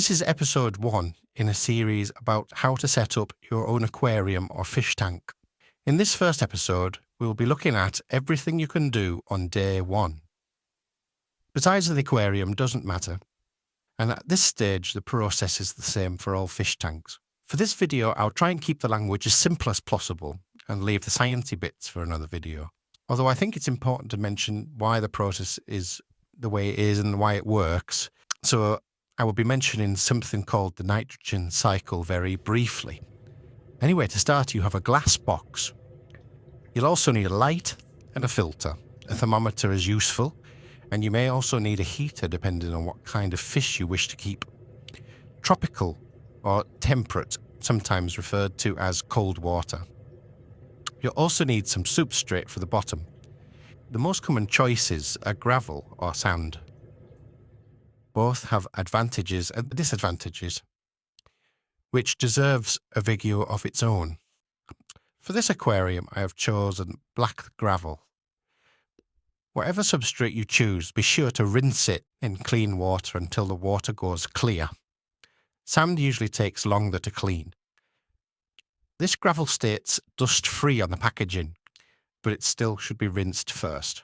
This is episode 1 in a series about how to set up your own aquarium or fish tank. In this first episode, we'll be looking at everything you can do on day 1. The size of the aquarium doesn't matter, and at this stage the process is the same for all fish tanks. For this video, I'll try and keep the language as simple as possible and leave the sciencey bits for another video. Although I think it's important to mention why the process is the way it is and why it works. So I will be mentioning something called the nitrogen cycle very briefly. Anyway, to start, you have a glass box. You'll also need a light and a filter. A thermometer is useful, and you may also need a heater depending on what kind of fish you wish to keep. Tropical or temperate, sometimes referred to as cold water. You'll also need some substrate for the bottom. The most common choices are gravel or sand. Both have advantages and disadvantages, which deserves a video of its own. For this aquarium, I have chosen black gravel. Whatever substrate you choose, be sure to rinse it in clean water until the water goes clear. Sand usually takes longer to clean. This gravel states dust-free on the packaging, but it still should be rinsed first.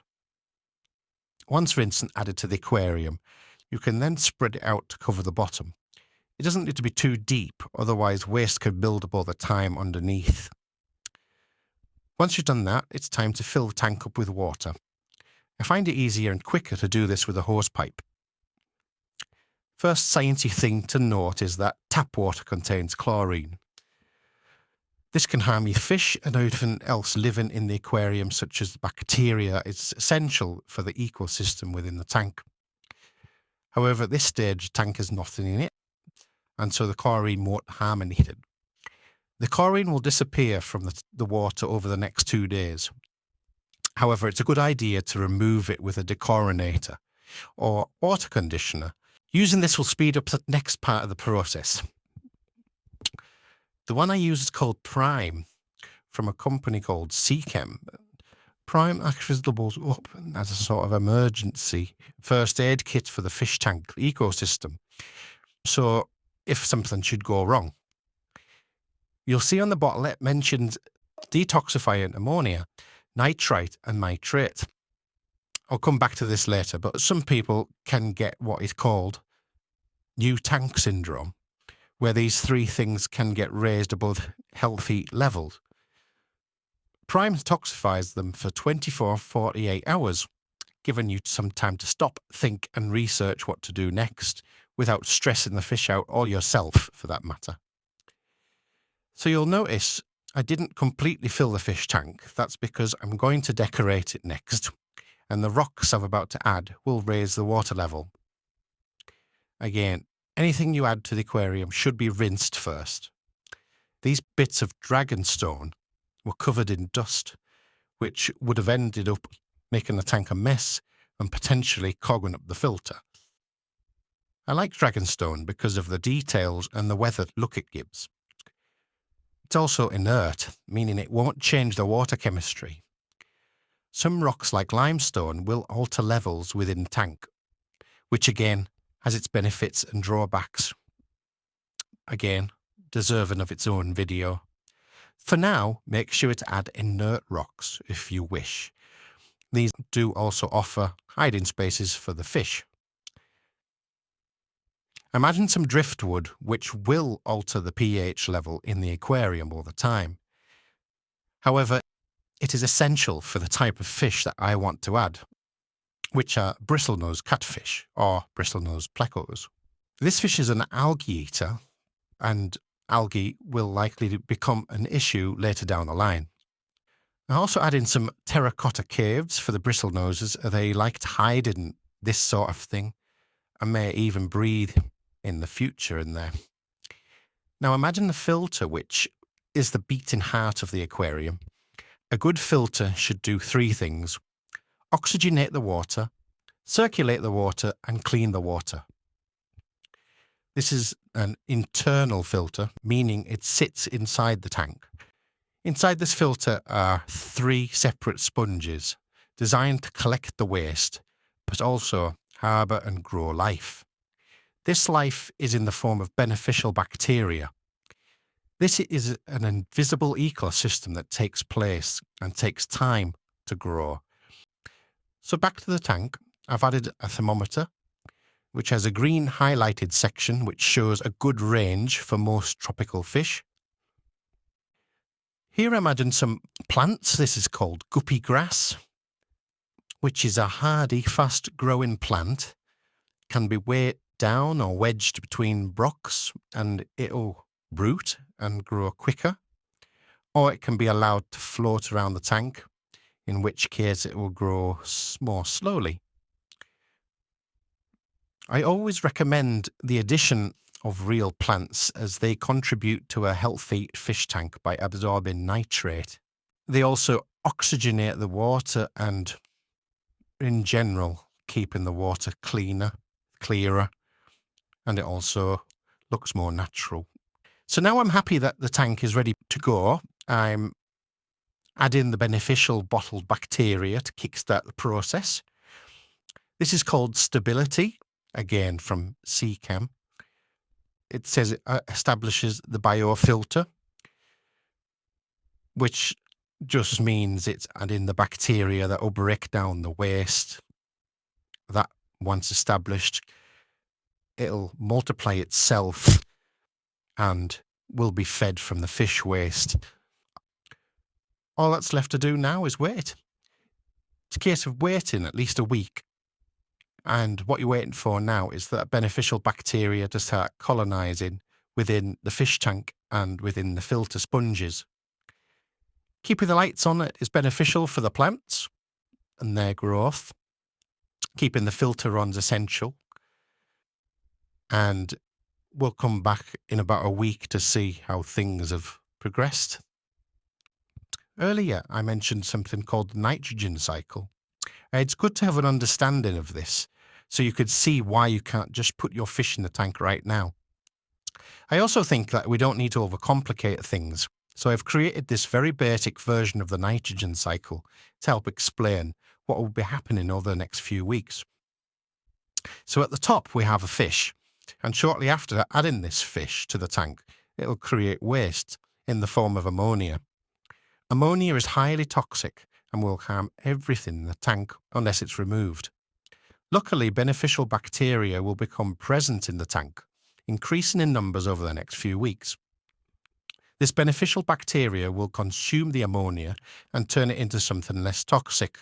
Once rinsed and added to the aquarium, you can then spread it out to cover the bottom. It doesn't need to be too deep, otherwise waste could build up all the time underneath. Once you've done that, it's time to fill the tank up with water. I find it easier and quicker to do this with a hose pipe. First sciencey thing to note is that tap water contains chlorine. This can harm your fish and anything else living in the aquarium, such as bacteria. It's essential for the ecosystem within the tank. However, at this stage, the tank has nothing in it, and so the chlorine won't harm anything. The chlorine will disappear from the water over the next 2 days. However, it's a good idea to remove it with a dechlorinator or water conditioner. Using this will speed up the next part of the process. The one I use is called Prime, from a company called Seachem. Prime actually doubles up as a sort of emergency first aid kit for the fish tank ecosystem. So if something should go wrong. You'll see on the bottle it mentions detoxifying ammonia, nitrite and nitrate. I'll come back to this later, but some people can get what is called new tank syndrome, where these 3 things can get raised above healthy levels. Prime detoxifies them for 24-48 hours, giving you some time to stop, think and research what to do next without stressing the fish out or yourself for that matter. So you'll notice I didn't completely fill the fish tank. That's because I'm going to decorate it next, and the rocks I'm about to add will raise the water level. Again, anything you add to the aquarium should be rinsed first. These bits of dragonstone were covered in dust, which would have ended up making the tank a mess and potentially clogging up the filter. I like dragonstone because of the details and the weathered look it gives. It's also inert, meaning it won't change the water chemistry. Some rocks like limestone will alter levels within the tank, which again has its benefits and drawbacks. Again, deserving of its own video. For now, make sure to add inert rocks if you wish. These do also offer hiding spaces for the fish. Imagine some driftwood, which will alter the pH level in the aquarium all the time. However, it is essential for the type of fish that I want to add, which are bristlenose catfish or bristlenose plecos. This fish is an algae eater, and algae will likely become an issue later down the line. I also add in some terracotta caves for the bristlenoses. They like to hide in this sort of thing and may even breed in the future in there. Now imagine the filter, which is the beating heart of the aquarium. A good filter should do 3 things: oxygenate the water, circulate the water and clean the water. This is an internal filter, meaning it sits inside the tank. Inside this filter are 3 separate sponges designed to collect the waste, but also harbour and grow life. This life is in the form of beneficial bacteria. This is an invisible ecosystem that takes place and takes time to grow. So back to the tank, I've added a thermometer, which has a green highlighted section which shows a good range for most tropical fish. Here imagine some plants. This is called guppy grass, which is a hardy, fast-growing plant. Can be weighed down or wedged between rocks and it'll root and grow quicker. Or it can be allowed to float around the tank, in which case it will grow more slowly. I always recommend the addition of real plants as they contribute to a healthy fish tank by absorbing nitrate. They also oxygenate the water and, in general, keeping the water clearer, and it also looks more natural. So now I'm happy that the tank is ready to go. I'm adding the beneficial bottled bacteria to kickstart the process. This is called stability, again from CCAM. It says it establishes the biofilter, which just means it's adding the bacteria that will break down the waste. That, once established, it'll multiply itself and will be fed from the fish waste. All that's left to do now is wait. It's a case of waiting at least a week. And what you're waiting for now is that beneficial bacteria to start colonising within the fish tank and within the filter sponges. Keeping the lights on is beneficial for the plants and their growth. Keeping the filter on is essential. And we'll come back in about a week to see how things have progressed. Earlier, I mentioned something called the nitrogen cycle. It's good to have an understanding of this, so you could see why you can't just put your fish in the tank right now. I also think that we don't need to overcomplicate things, so I've created this very basic version of the nitrogen cycle to help explain what will be happening over the next few weeks. So at the top we have a fish, and shortly after adding this fish to the tank, it'll create waste in the form of ammonia. Ammonia is highly toxic and will harm everything in the tank unless it's removed. Luckily, beneficial bacteria will become present in the tank, increasing in numbers over the next few weeks. This beneficial bacteria will consume the ammonia and turn it into something less toxic.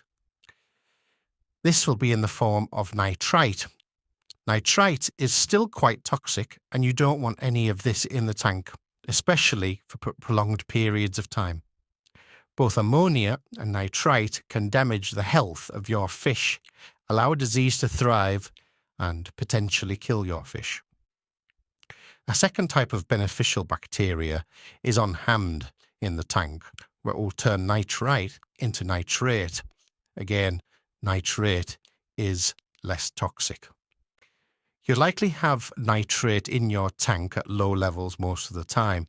This will be in the form of nitrite. Nitrite is still quite toxic, and you don't want any of this in the tank, especially for prolonged periods of time. Both ammonia and nitrite can damage the health of your fish, allow disease to thrive, and potentially kill your fish. A second type of beneficial bacteria is on hand in the tank, where it will turn nitrite into nitrate. Again, nitrate is less toxic. You'll likely have nitrate in your tank at low levels most of the time,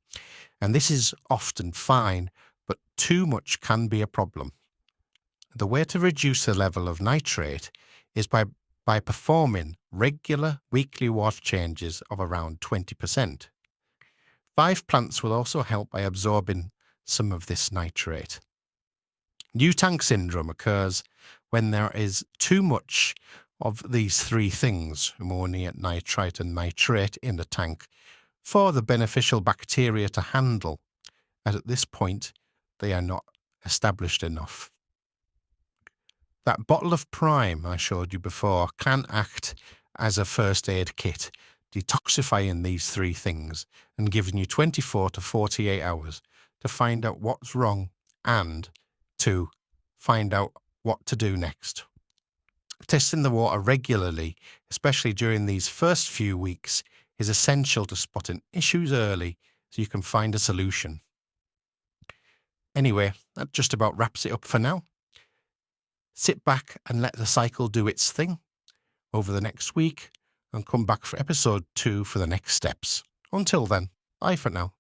and this is often fine, but too much can be a problem. The way to reduce the level of nitrate is by performing regular weekly water changes of around 20%. 5 plants will also help by absorbing some of this nitrate. New tank syndrome occurs when there is too much of these 3 things, ammonia, nitrite and nitrate, in the tank for the beneficial bacteria to handle, and at this point they are not established enough. That bottle of Prime I showed you before can act as a first aid kit, detoxifying these 3 things and giving you 24 to 48 hours to find out what's wrong and to find out what to do next. Testing the water regularly, especially during these first few weeks, is essential to spotting issues early so you can find a solution. Anyway, that just about wraps it up for now. Sit back and let the cycle do its thing over the next week and come back for episode 2 for the next steps. Until then, bye for now.